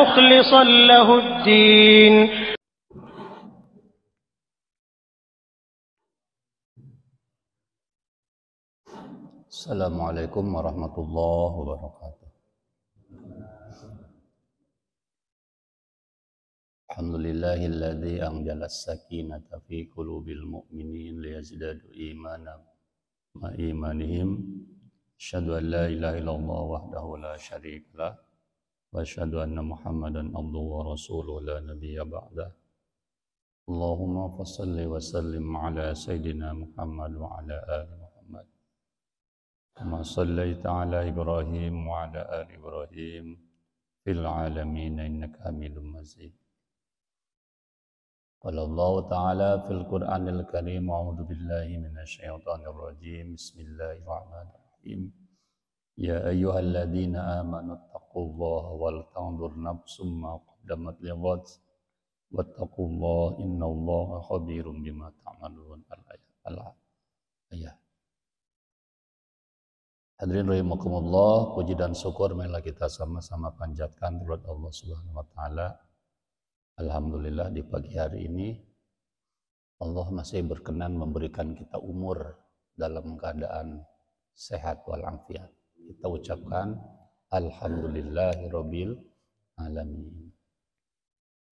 مخلصا له الدين. Assalamualaikum warahmatullahi wabarakatuh. Alhamdulillahilladzi anzala as-sakinata fi qulubil mu'minin liyazdadu imanan ma imanihim. Asyhadu an la ilaha illallah wahdahu la syarikalah wa asyhadu anna Muhammadan abduhu wa rasuluhu la nabiyya ba'dah. Allahumma fashalli wa sallim ala sayyidina Muhammad wa ala ali Muhammad. Kama shallaita ala Ibrahim wa ala ali Ibrahim fil alamin innaka Hamidum Majid. Qala Allah Ta'ala fil Qur'anil Karim, a'udzu billahi minasy syaithanir rajim. Bismillahirrahmanirrahim. Ya ayyuhalladzina amanu taqullaha wal tanzur nafsum ma qaddamat lighad wattaqullaha innallaha khabirum bima ta'malun. Al-ayat. Hadirin rahimakumullah, puji dan syukur marilah kita sama-sama panjatkan kepada Allah Subhanahu wa taala. Alhamdulillah di pagi hari ini Allah masih berkenan memberikan kita umur dalam keadaan sehat walafiat. Kita ucapkan alhamdulillahirabbil alamin.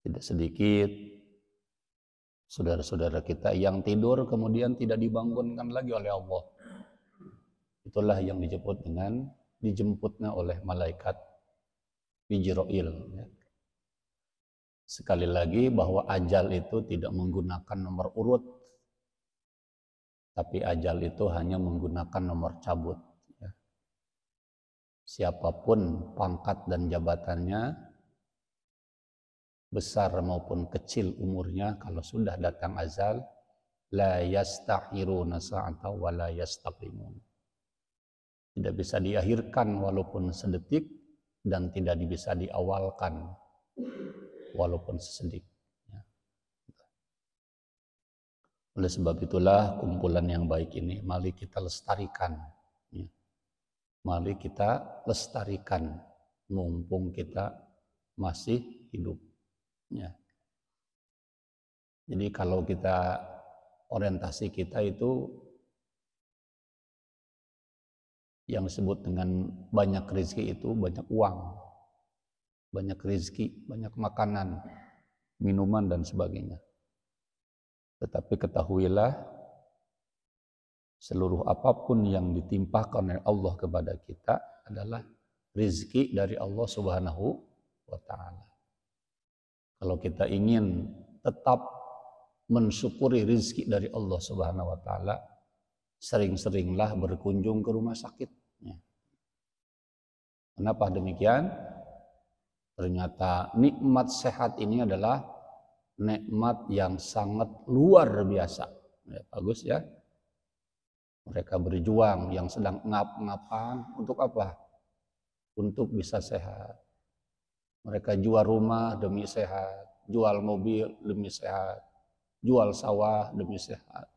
Tidak sedikit saudara-saudara kita yang tidur kemudian tidak dibangunkan lagi oleh Allah. Itulah yang disebut dengan dijemputnya oleh malaikat Jibril. Sekali lagi bahwa ajal itu tidak menggunakan nomor urut, tapi ajal itu hanya menggunakan nomor cabut. Siapapun pangkat dan jabatannya, besar maupun kecil umurnya, kalau sudah datang ajal, la yastakhiruna sa'ata wa la yastaqimun. Tidak bisa diakhirkan walaupun sedetik, dan tidak bisa diawalkan walaupun sesedik. Oleh sebab itulah kumpulan yang baik ini mari kita lestarikan. Mari kita lestarikan mumpung kita masih hidup. Jadi kalau kita orientasi kita itu yang disebut dengan banyak rezeki itu banyak uang, banyak rezeki, banyak makanan, minuman dan sebagainya. Tetapi ketahuilah seluruh apapun yang ditimpakan oleh Allah kepada kita adalah rezeki dari Allah Subhanahu wa taala. Kalau kita ingin tetap mensyukuri rezeki dari Allah Subhanahu wa taala, sering-seringlah berkunjung ke rumah sakit. Kenapa demikian? Ternyata nikmat sehat ini adalah nikmat yang sangat luar biasa. Bagus ya. Mereka berjuang yang sedang ngap-ngapan untuk apa? Untuk bisa sehat. Mereka jual rumah demi sehat, jual mobil demi sehat, jual sawah demi sehat.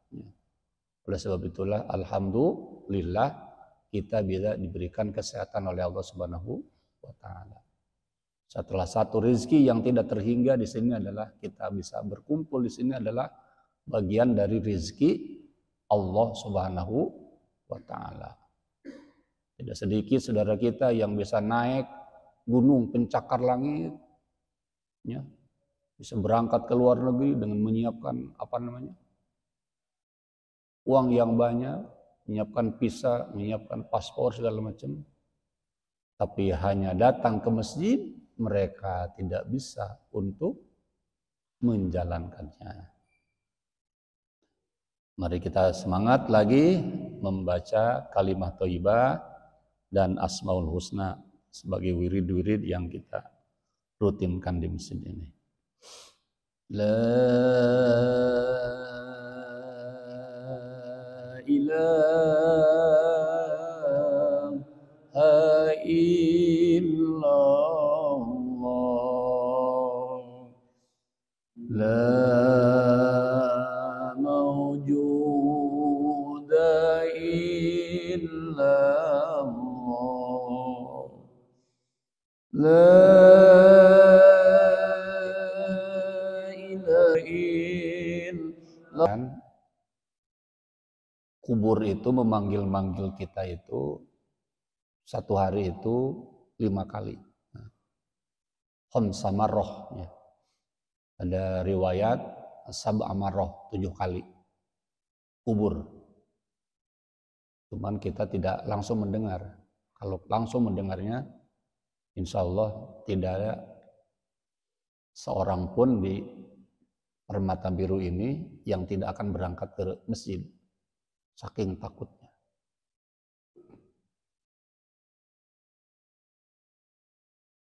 Oleh sebab itulah alhamdulillah kita bisa diberikan kesehatan oleh Allah Subhanahu wa taala. Setelah satu rezeki yang tidak terhingga di sini adalah kita bisa berkumpul di sini adalah bagian dari rezeki Allah Subhanahu wa taala. Tidak sedikit saudara kita yang bisa naik gunung pencakar langit, bisa berangkat ke luar negeri dengan menyiapkan uang yang banyak, menyiapkan visa, menyiapkan paspor segala macam. Tapi hanya datang ke masjid, mereka tidak bisa untuk menjalankannya. Mari kita semangat lagi membaca kalimat thayyibah dan asmaul husna sebagai wirid-wirid yang kita rutinkan di masjid ini. La ilaha illallah, la mawjuda illallah, la kubur itu memanggil-manggil kita itu satu hari itu 5 kali. Khamsa marrah, ya. Ada riwayat sab'a marrah, 7 kali kubur. Cuman kita tidak langsung mendengar. Kalau langsung mendengarnya, insya Allah tidak ada seorang pun di Permata Biru ini yang tidak akan berangkat ke masjid. Saking takutnya.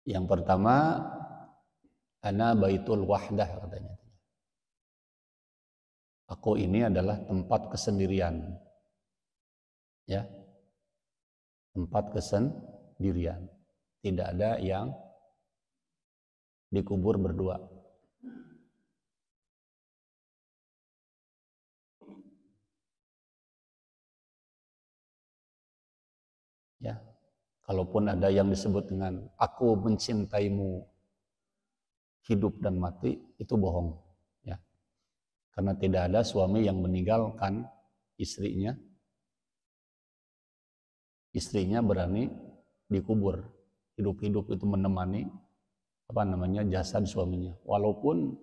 Yang pertama, ana baitul wahdah katanya. Aku ini adalah tempat kesendirian. Ya. Tempat kesendirian. Tidak ada yang dikubur berdua. Ya. Kalaupun ada yang disebut dengan aku mencintaimu hidup dan mati, itu bohong. Ya. Karena tidak ada suami yang meninggalkan istrinya. Istrinya berani dikubur. Hidup-hidup itu menemani jasad suaminya. Walaupun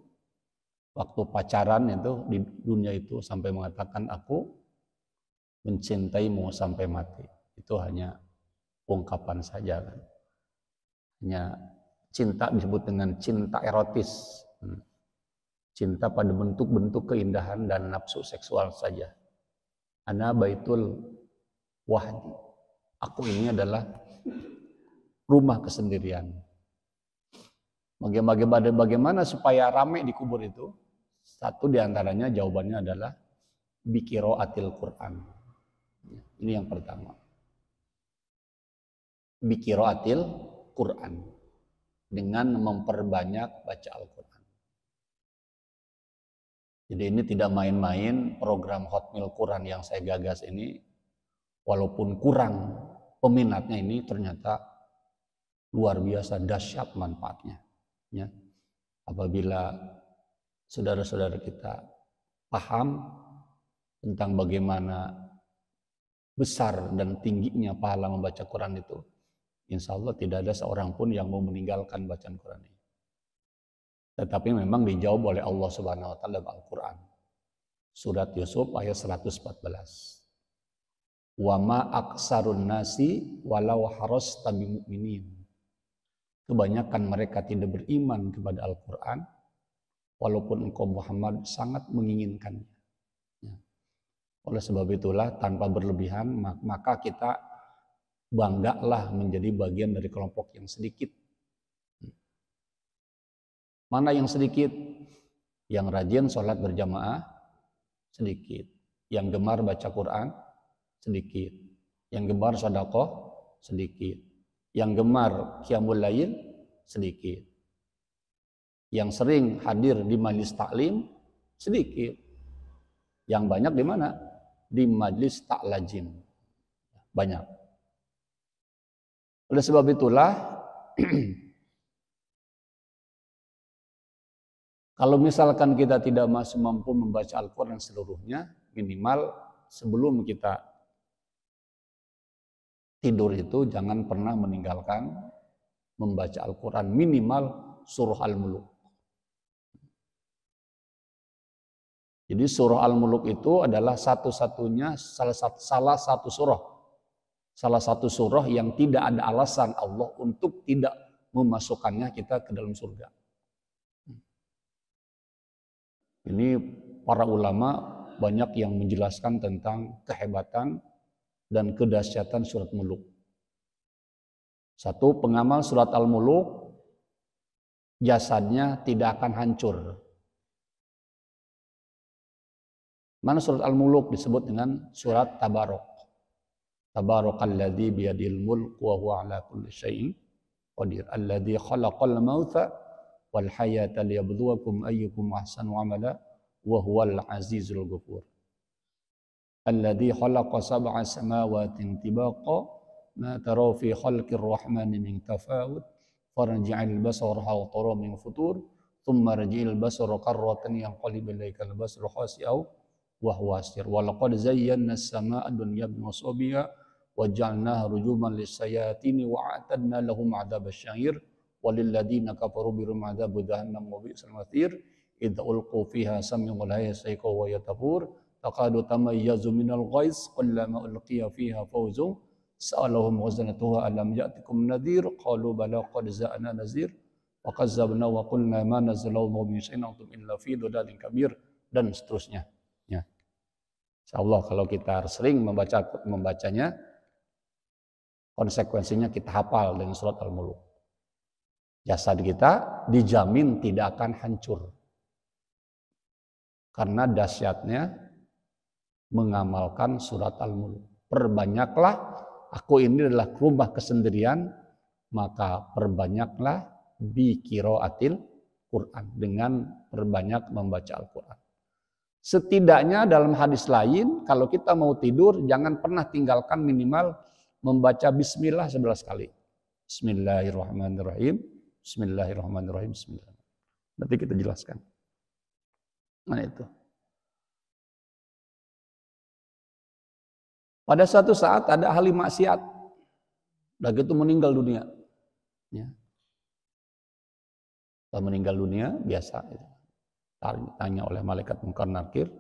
waktu pacaran itu di dunia itu sampai mengatakan aku mencintaimu sampai mati. Itu hanya ungkapan saja kan. Hanya cinta disebut dengan cinta erotis. Cinta pada bentuk-bentuk keindahan dan nafsu seksual saja. Ana baitul wahdi. Aku ini adalah rumah kesendirian. Bagaimana supaya ramai di kubur itu? Satu diantaranya jawabannya adalah biqiraatil Quran. Ini yang pertama. Biqiraatil Quran. Dengan memperbanyak baca Al-Quran. Jadi ini tidak main-main program Hotmail Quran yang saya gagas ini. Walaupun kurang peminatnya ini ternyata luar biasa dahsyat manfaatnya. Ya. Apabila saudara-saudara kita paham tentang bagaimana besar dan tingginya pahala membaca Quran itu, insya Allah tidak ada seorang pun yang mau meninggalkan bacaan Quran ini. Tetapi memang dijawab oleh Allah Subhanahu wa taala dalam Al-Quran. Surat Yusuf ayat 114. Wa ma aksarun nasi walau harasta bimu'minin. Kebanyakan mereka tidak beriman kepada Al-Quran walaupun engkau Muhammad sangat menginginkannya. Ya. Oleh sebab itulah tanpa berlebihan maka kita banggalah menjadi bagian dari kelompok yang sedikit. Mana yang sedikit? Yang rajin sholat berjamaah sedikit. Yang gemar baca Quran sedikit. Yang gemar sedekah sedikit. Yang gemar qiyamul lail sedikit. Yang sering hadir di majelis taklim sedikit. Yang banyak di mana? Di majelis taklajim. Banyak. Oleh sebab itulah kalau misalkan kita tidak masih mampu membaca Al-Quran seluruhnya, minimal sebelum kita tidur itu jangan pernah meninggalkan membaca Al-Quran minimal surah Al-Muluk. Jadi surah Al-Muluk itu adalah salah satu surah yang tidak ada alasan Allah untuk tidak memasukkannya kita ke dalam surga. Ini para ulama banyak yang menjelaskan tentang kehebatan dan kedahsyatan surat Muluk. Satu, pengamal surat Al-Muluk jasadnya tidak akan hancur. Mana surat Al-Muluk disebut dengan surat Tabarok. Tabarakalladzi biyadil mulk wa huwa ala kulli syai'in qadir. Alladzi khalaqal mauta wal hayata liyabluwakum ayyukum ahsanu amala wa huwal azizul ghafur. Alladzi khalaqa sab'a samawatin tibaqa ma tara fi khalqir rahmani min tafawut farji'il basara hal tara min futur thumma rji'il basara qarratan yanqalib ilaikal basaru khasi'aw wa huwa asir. Wa laqad zayyana as-samaa'a ad-dunya bimasabiha wa ja'alnaha rujuman lis-sayatini wa a'tadna lahum 'adzabasy sya'ir walil ladzina kafaru bihim 'adzabu jahannam wa bi'sal matsir idza ulqu fiha sami'u laha yasaiqu wa yatafur taqadu tamayyazu minal ghaiz kullama ulqiya fiha fawzun sa'alahum wazanatuha alam ya'tikum nadhir qalu bala qad za'ana nazir wa kazzabna wa qulna ma nazzalallahu min syai'in antum illa fi dhalalin kabir dan seterusnya ya. Insyaallah kalau kita sering membacanya konsekuensinya kita hafal dengan surat Al-Mulk. Jasad kita dijamin tidak akan hancur. Karena dahsyatnya mengamalkan surat Al-Mulk. Perbanyaklah, aku ini adalah rumah kesendirian, maka perbanyaklah bi qiraatil Quran, dengan perbanyak membaca Al-Quran. Setidaknya dalam hadis lain, kalau kita mau tidur, jangan pernah tinggalkan minimal membaca bismillah 11 kali. Bismillahirrahmanirrahim, bismillahirrahmanirrahim, bismillahirrahmanirrahim. Nanti kita jelaskan. Nah itu. Pada suatu saat ada ahli maksiat, udah gitu meninggal dunia. Ya. Setelah meninggal dunia, biasa. Tanya oleh malaikat Munkar Nakir.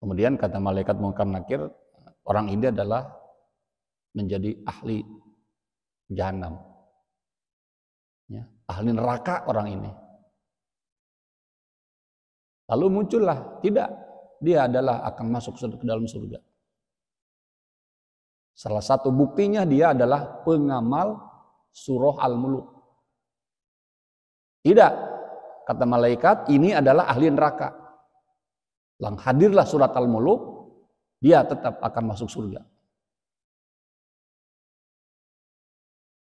Kemudian kata malaikat Munkar Nakir, orang ini adalah menjadi ahli jahanam. Ya. Ahli neraka orang ini. Lalu muncullah, tidak. Dia adalah akan masuk ke dalam surga. Salah satu buktinya dia adalah pengamal surah Al-Mulk. Tidak, kata malaikat, ini adalah ahli neraka. Lang hadirlah surat Al-Mulk, dia tetap akan masuk surga.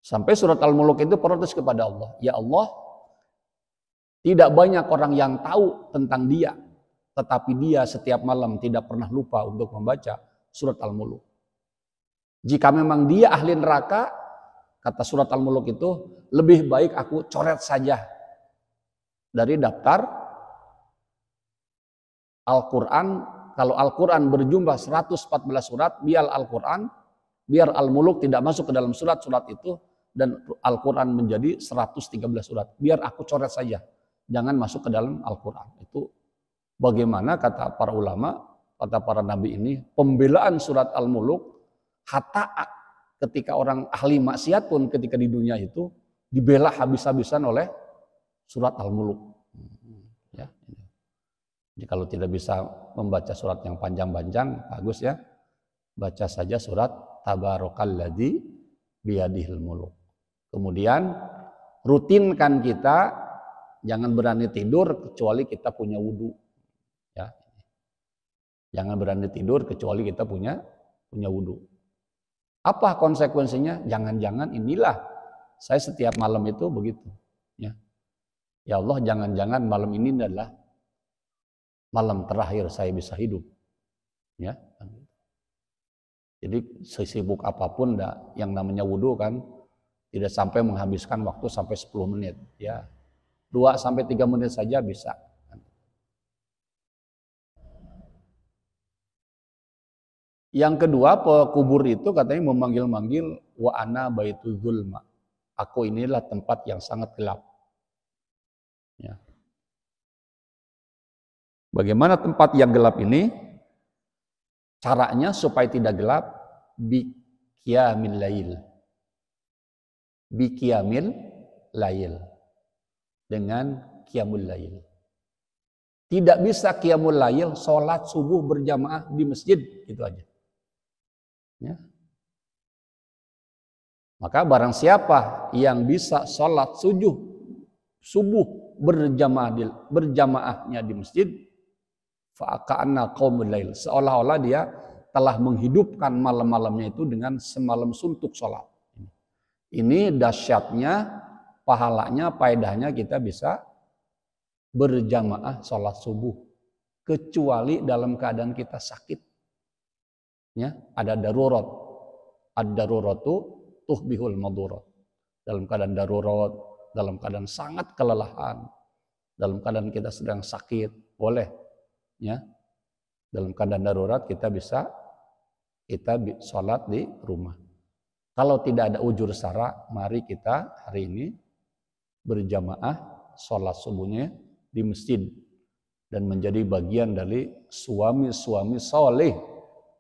Sampai surat Al-Mulk itu protes kepada Allah. Ya Allah, tidak banyak orang yang tahu tentang dia, tetapi dia setiap malam tidak pernah lupa untuk membaca surat Al-Mulk. Jika memang dia ahli neraka, kata surat Al-Mulk itu, lebih baik aku coret saja dari daftar Al-Quran. Kalau Al-Quran berjumlah 114 surat, biar Al-Quran, biar Al-Mulk tidak masuk ke dalam surat-surat itu, dan Al-Quran menjadi 113 surat. Biar aku coret saja, jangan masuk ke dalam Al-Quran. Itu bagaimana kata para ulama, kata para nabi ini, pembelaan surat Al-Mulk, hatta ketika orang ahli maksiat pun ketika di dunia itu dibela habis-habisan oleh surat Al-Mulk. Ya. Jadi kalau tidak bisa membaca surat yang panjang-panjang, bagus ya, baca saja surat Tabarakalladzi biyadihil muluk. Kemudian rutinkan kita, jangan berani tidur kecuali kita punya wudu. Ya. Jangan berani tidur kecuali kita punya wudu. Apa konsekuensinya? Jangan-jangan inilah saya setiap malam itu begitu. Ya, ya Allah, jangan-jangan malam ini adalah malam terakhir saya bisa hidup. Ya, jadi sesibuk apapun yang namanya wudu kan tidak sampai menghabiskan waktu sampai 10 menit. Ya, 2-3 menit saja bisa. Yang kedua, pekubur itu katanya memanggil-manggil wa ana baitu zulma. Aku inilah tempat yang sangat gelap. Ya. Bagaimana tempat yang gelap ini? Caranya supaya tidak gelap, bi qiyamil lail. Bi qiyamil lail. Dengan qiyamul lail. Tidak bisa qiyamul lail, sholat subuh berjamaah di masjid, gitu aja. Ya. Maka barang siapa yang bisa sholat subuh berjamaahnya di masjid, fa'aka'anna qaumul lail, seolah-olah dia telah menghidupkan malam-malamnya itu dengan semalam suntuk sholat. Ini dahsyatnya, pahalanya, faedahnya kita bisa berjamaah sholat subuh, kecuali dalam keadaan kita sakit. Ya, ada darurat. Ad-daruratu tuhbihul madurat. Dalam keadaan darurat, dalam keadaan sangat kelelahan, dalam keadaan kita sedang sakit, boleh ya Dalam keadaan darurat kita sholat di rumah. Kalau tidak ada ujur syara, mari kita hari ini berjamaah sholat subuhnya di masjid dan menjadi bagian dari suami-suami soleh,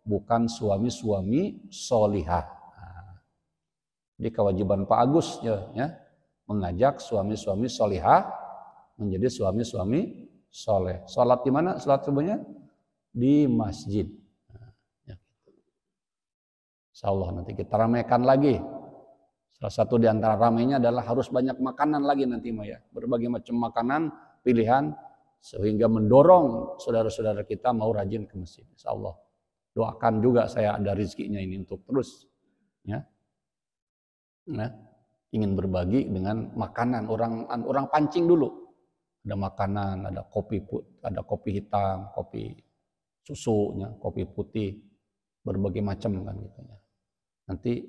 bukan suami-suami solihah. Jadi kewajiban Pak Agus ya, mengajak suami-suami solihah menjadi suami-suami soleh. Sholat di mana? Sholat subuhnya di masjid. Insyaallah nanti kita ramaikan lagi. Salah satu di antara ramainya adalah harus banyak makanan lagi nanti ya. Berbagai macam makanan pilihan sehingga mendorong saudara-saudara kita mau rajin ke masjid. Insyaallah. Doakan juga saya ada rezekinya ini untuk terus ya. Nah, ingin berbagi dengan makanan orang pancing dulu. Ada makanan, ada kopi hitam, kopi susunya, kopi putih, berbagai macam kan gitu ya. Nanti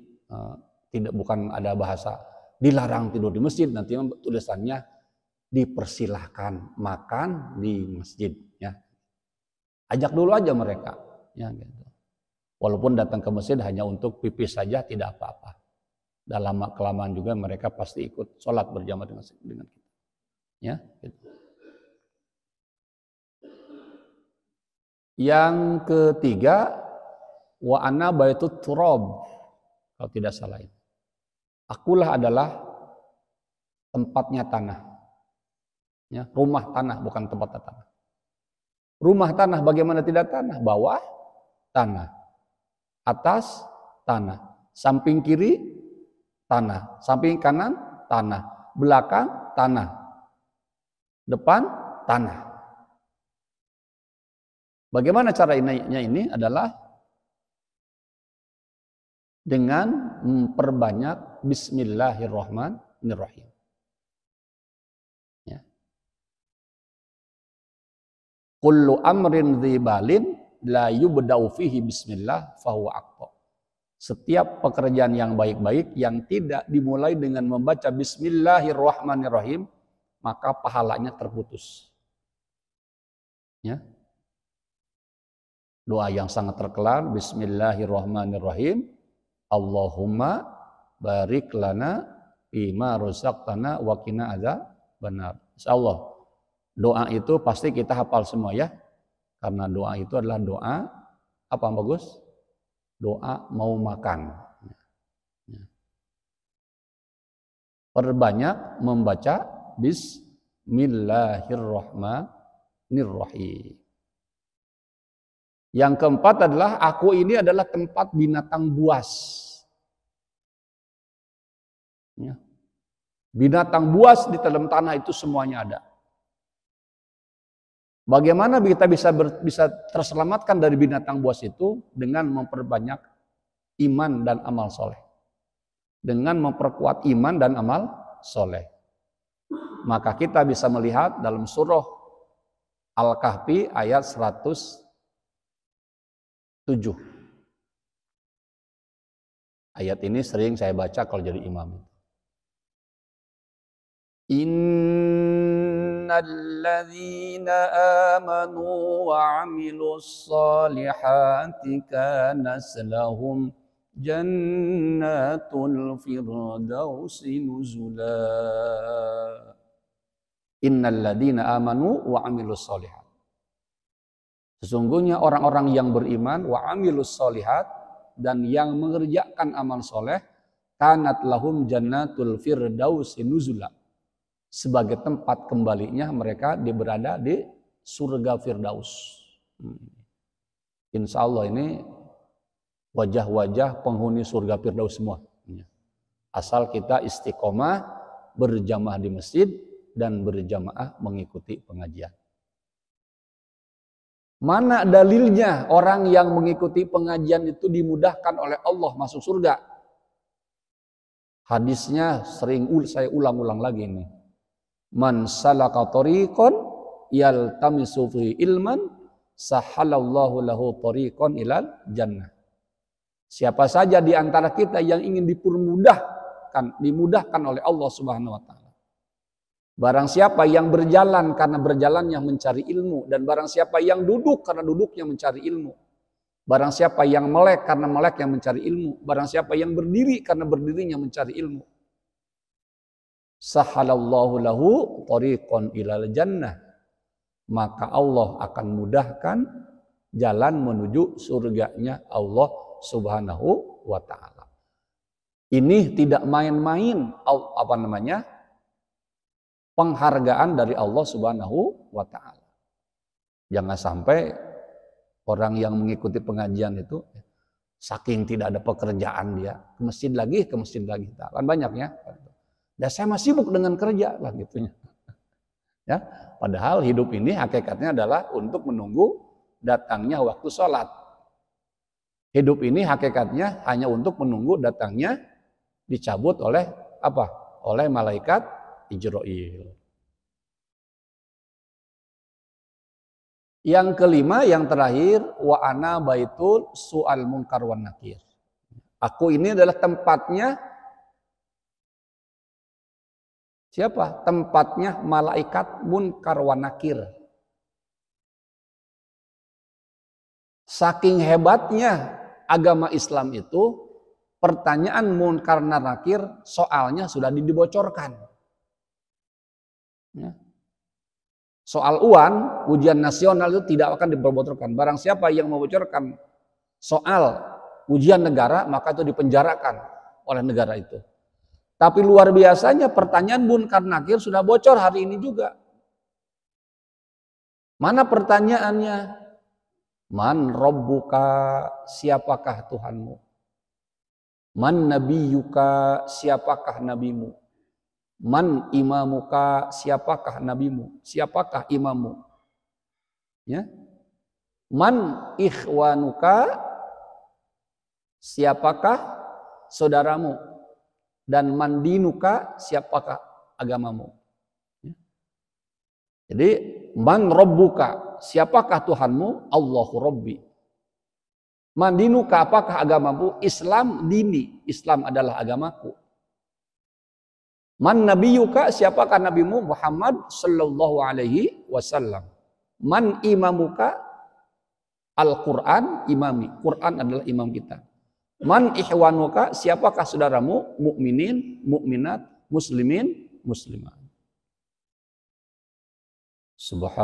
bukan ada bahasa dilarang tidur di masjid, nanti tulisannya dipersilahkan makan di masjid ya. Ajak dulu aja mereka ya gitu. Walaupun datang ke masjid hanya untuk pipis saja tidak apa-apa. Dalam kelamaan juga mereka pasti ikut sholat berjamaah dengan kita. Ya, gitu. Yang ketiga, wa ana baitut turab. Kalau tidak salah itu. Akulah adalah tempatnya tanah. Ya, rumah tanah bukan tempat tanah. Rumah tanah bagaimana tidak tanah? Bawah tanah. Atas tanah. Samping kiri tanah. Samping kanan tanah. Belakang tanah. Depan tanah. Bagaimana caranya ini adalah dengan memperbanyak bismillahirrahmanirrahim. Ya. Kullu amrin dzibalin la yubda'u fihi bismillah fahuwa aqta. Setiap pekerjaan yang baik-baik yang tidak dimulai dengan membaca bismillahirrahmanirrahim, maka pahalanya terputus. Ya. Doa yang sangat terkenal, bismillahirrahmanirrahim. Allahumma barik lana bima razaqtana wa qina adzabannar. Insyaallah doa itu pasti kita hafal semua ya. Karena doa itu adalah doa apa bagus? Doa mau makan. Perbanyak membaca bismillahirrahmanirrahim. Yang keempat adalah aku ini adalah tempat binatang buas. Ya. Binatang buas di dalam tanah itu semuanya ada. Bagaimana kita bisa terselamatkan dari binatang buas itu? Dengan memperbanyak iman dan amal soleh. Dengan memperkuat iman dan amal soleh. Maka kita bisa melihat dalam surah Al-Kahfi ayat 107. Ayat ini sering saya baca kalau jadi imam. Innalladzina amanu wa 'amilus solihati kanas lahum jannatul firdausi nuzula. Innalladzina amanu wa 'amilus solihati. Sesungguhnya orang-orang yang beriman wa amilus solihat dan yang mengerjakan amal soleh kanat lahum jannatul firdausi nuzula. Sebagai tempat kembalinya mereka berada di surga Firdaus. Insya Allah ini wajah-wajah penghuni surga Firdaus semua. Asal kita istiqomah berjamaah di masjid dan berjamaah mengikuti pengajian. Mana dalilnya orang yang mengikuti pengajian itu dimudahkan oleh Allah masuk surga? Hadisnya sering saya ulang-ulang lagi nih. Man salaka tariqan yaltamisu fi ilman sahalallahu lahu tariqan ilal jannah. Siapa saja di antara kita yang ingin dimudahkan oleh Allah Subhanahu wa taala Barang siapa yang berjalan karena berjalannya mencari ilmu, dan barang siapa yang duduk karena duduknya mencari ilmu, barang siapa yang melek karena meleknya mencari ilmu, barang siapa yang berdiri karena berdirinya mencari ilmu, sahalallahu lahu thariqan ilal jannah, maka Allah akan mudahkan jalan menuju surganya Allah Subhanahu wa taala. Ini tidak main-main penghargaan dari Allah Subhanahu wa taala. Jangan sampai orang yang mengikuti pengajian itu saking tidak ada pekerjaan dia ke masjid lagi, kan banyak ya. Dan saya masih sibuk dengan kerja lah gitunya. Ya, padahal hidup ini hakikatnya adalah untuk menunggu datangnya waktu sholat. Hidup ini hakikatnya hanya untuk menunggu datangnya dicabut oleh apa? Oleh malaikat Ijroil. Yang kelima, yang terakhir, wa ana baitul su'al munkar wan nakir. Aku ini adalah tempatnya siapa? Tempatnya malaikat munkar wan nakir. Saking hebatnya agama Islam itu, pertanyaan munkar dan nakir soalnya sudah dibocorkan. Ya. Soal UAN, ujian nasional itu tidak akan dibocorkan. Barang siapa yang membocorkan soal ujian negara, maka itu dipenjarakan oleh negara itu. Tapi luar biasanya pertanyaan munkar nakir sudah bocor hari ini juga. Mana pertanyaannya? Man rabbuka, siapakah Tuhanmu? Man nabiyuka, siapakah nabimu? Man imamuka, siapakah nabimu? Siapakah imammu? Ya. Man ikhwanuka, siapakah saudaramu? Dan man dinuka, siapakah agamamu? Ya. Jadi man rabbuka, siapakah Tuhanmu? Allahu Rabbi. Man dinuka, apakah agamamu? Islam dini, Islam adalah agamaku. Man nabiyuka, siapakah nabimu? Muhammad sallallahu alaihi wasallam. Man imamuka, Al-Quran imami. Quran adalah imam kita. Man ihwanuka, siapakah saudaramu? Mukminin, mukminat, muslimin, muslimat. Subhanallah.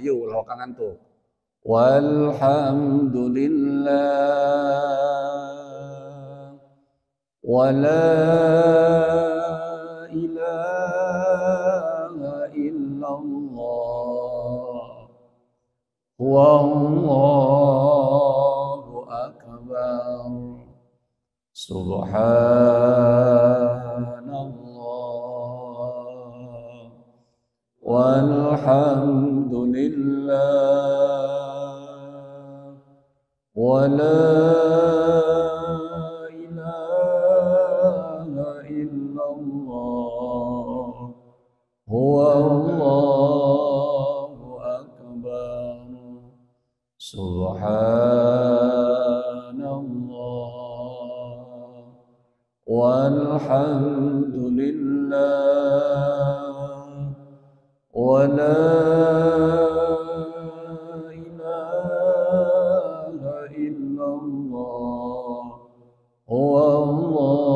Ayo lawakan tuh. Walhamdulillah. ولا إله إلا الله والله أكبر سبحان الله والحمد لله ولا Wallahu akbar. Subhanallah walhamdulillah wa la ilaha illallah wallahu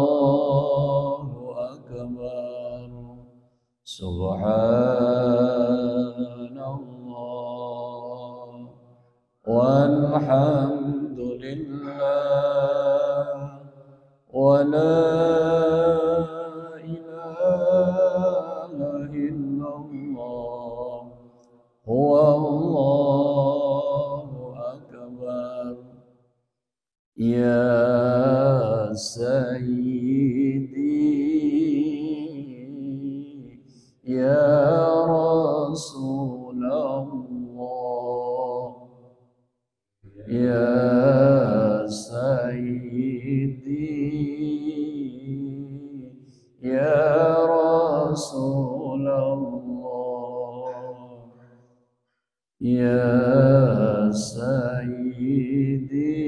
akbar. Subhanallah walhamdulillah wa la ilaha illallah wallahu akbar. Ya Sayyidi Ya Rasulullah Ya Sayyidi Ya Rasulullah Ya Sayyidi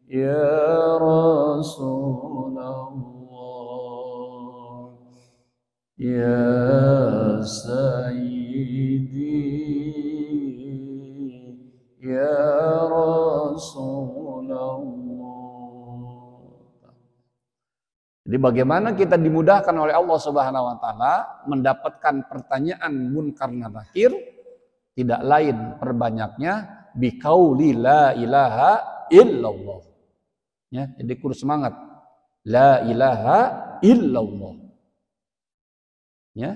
Ya Rasulullah Jadi bagaimana kita dimudahkan oleh Allah Subhanahu wa taala mendapatkan pertanyaan munkar dan nakir, tidak lain perbanyaknya biqauli la ilaha illallah. Ya, jadi kurus semangat. La ilaha illallah. Ya.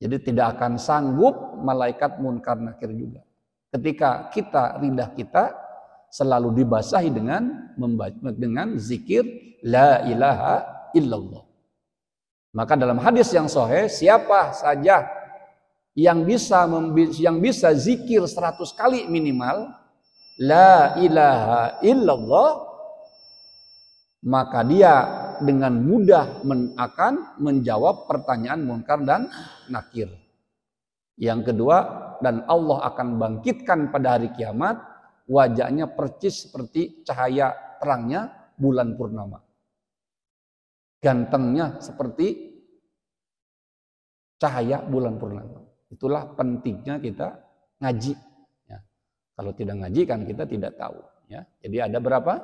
Jadi tidak akan sanggup malaikat munkar nakir juga. Ketika lidah kita selalu dibasahi dengan zikir la ilaha illallah. Maka dalam hadis yang sahih, siapa saja yang bisa zikir 100 kali minimal la ilaha illallah, maka dia dengan mudah akan menjawab pertanyaan munkar dan nakir. Yang kedua, dan Allah akan bangkitkan pada hari kiamat wajahnya percis seperti cahaya terangnya bulan purnama. Gantengnya seperti cahaya bulan purnama. Itulah pentingnya kita ngaji. Ya. Kalau tidak ngaji kan kita tidak tahu. Ya. Jadi ada berapa?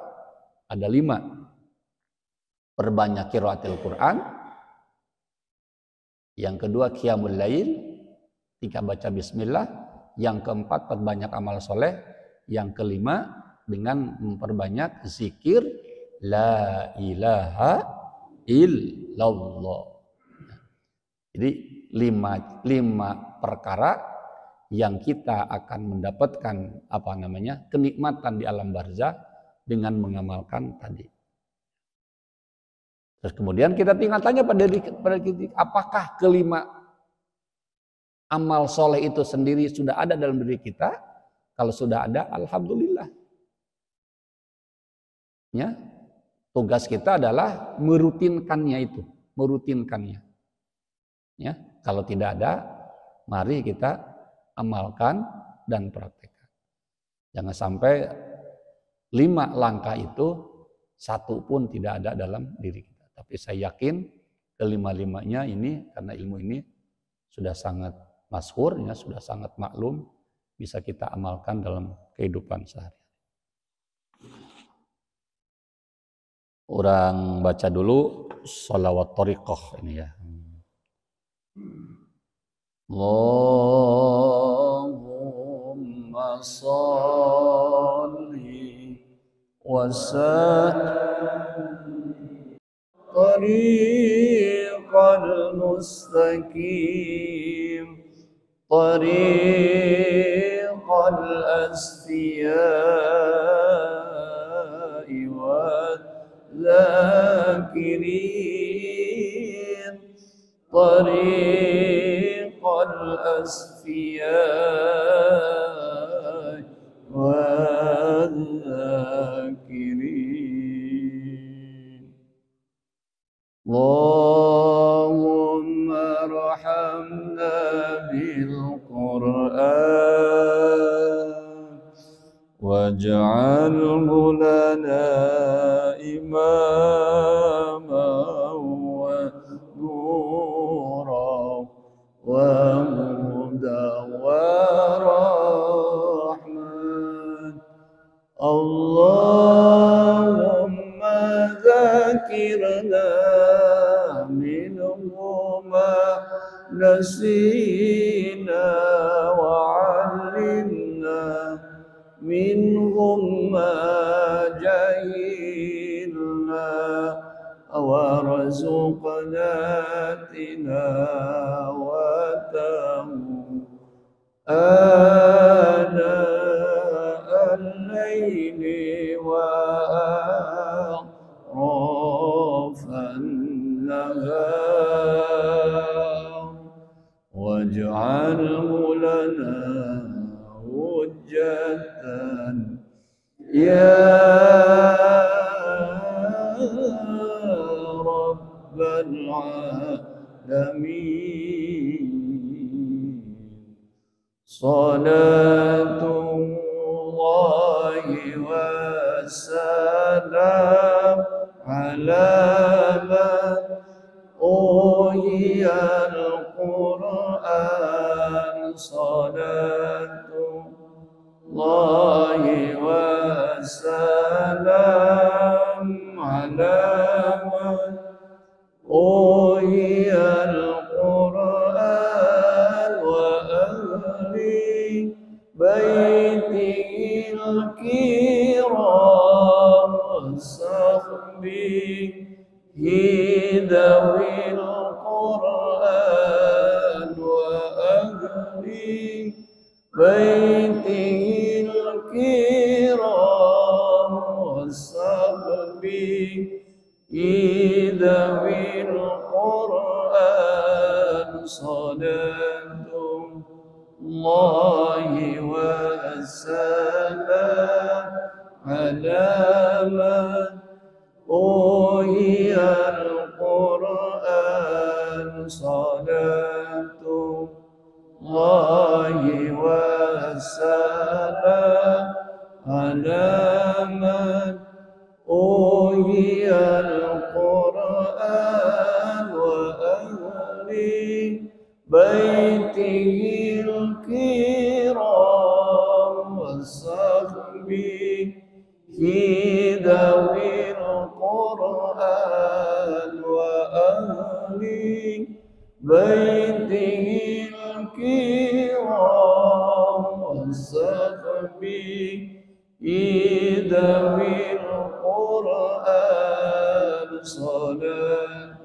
Ada 5. Perbanyak qiraatil Quran. Yang kedua qiyamul lail, 3 baca bismillah. Yang keempat perbanyak amal soleh. Yang kelima dengan memperbanyak zikir la ilaha illallah. Jadi 5 perkara yang kita akan mendapatkan kenikmatan di alam barzah dengan mengamalkan tadi. Terus kemudian kita tinggal tanya pada diri apakah kelima amal soleh itu sendiri sudah ada dalam diri kita? Kalau sudah ada, alhamdulillah. Ya, tugas kita adalah merutinkannya itu, merutinkannya. Ya, kalau tidak ada, mari kita amalkan dan praktekkan. Jangan sampai 5 langkah itu 1 pun tidak ada dalam diri kita. Tapi saya yakin kelima-limanya ini karena ilmu ini sudah sangat masyhur, ya, sudah sangat maklum, bisa kita amalkan dalam kehidupan sehari. Orang baca dulu sholawat thariqah ini ya. Allahumma sholli wa sallim tariqal mustaqim tariqal asfiya'i wal zakirin tariqal asfiya'i wal zakirin. Allahumma arhamna bil Qur'an waj'alhu lana imama wa nura wa huda wa rahman. Allahumma dzakirna minhu ma nasina wa 'allimna minhum ma jahilna wa razuqna tilawatahu ana al-layli wa atrafan nahar waj'alhu lana hujjatan ya rabbal alamin. Salatullahi wa salam ala man uhiyal Qur'an. Salatullahi wa salam ala man وصحبه ذوي القرآن وأهل بيته الكرام وصحبه ذوي القرآن صلاة الله والسلام على من أوحي القرآن صلاة الله والسلام على من أوحي القرآن وأهل بيته الكرام وصحبه ذوي القرآن وأهل بيته الكرام وصحبه ذوي القرآن صلاة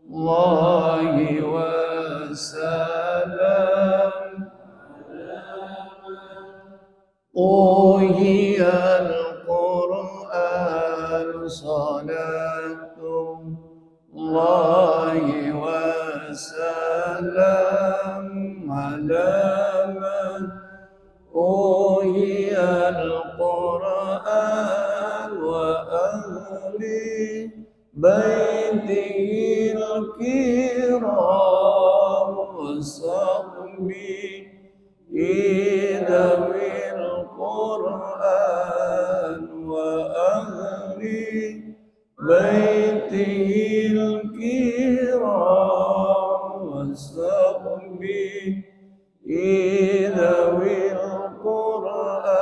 الله وسلام أوحي القرآن صلاة الله وسلام على من أوحي القرآن وأهل بيته الكرام وصحبه ذوي القرآن وأهل بيته الكرام وصحبه ذوي القرآن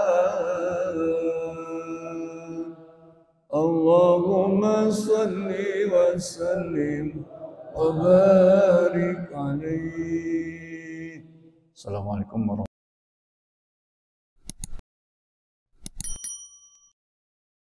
اللهم صل وسلم وبارك عليه. Assalamualaikum warahmatullahi wabarakatuh.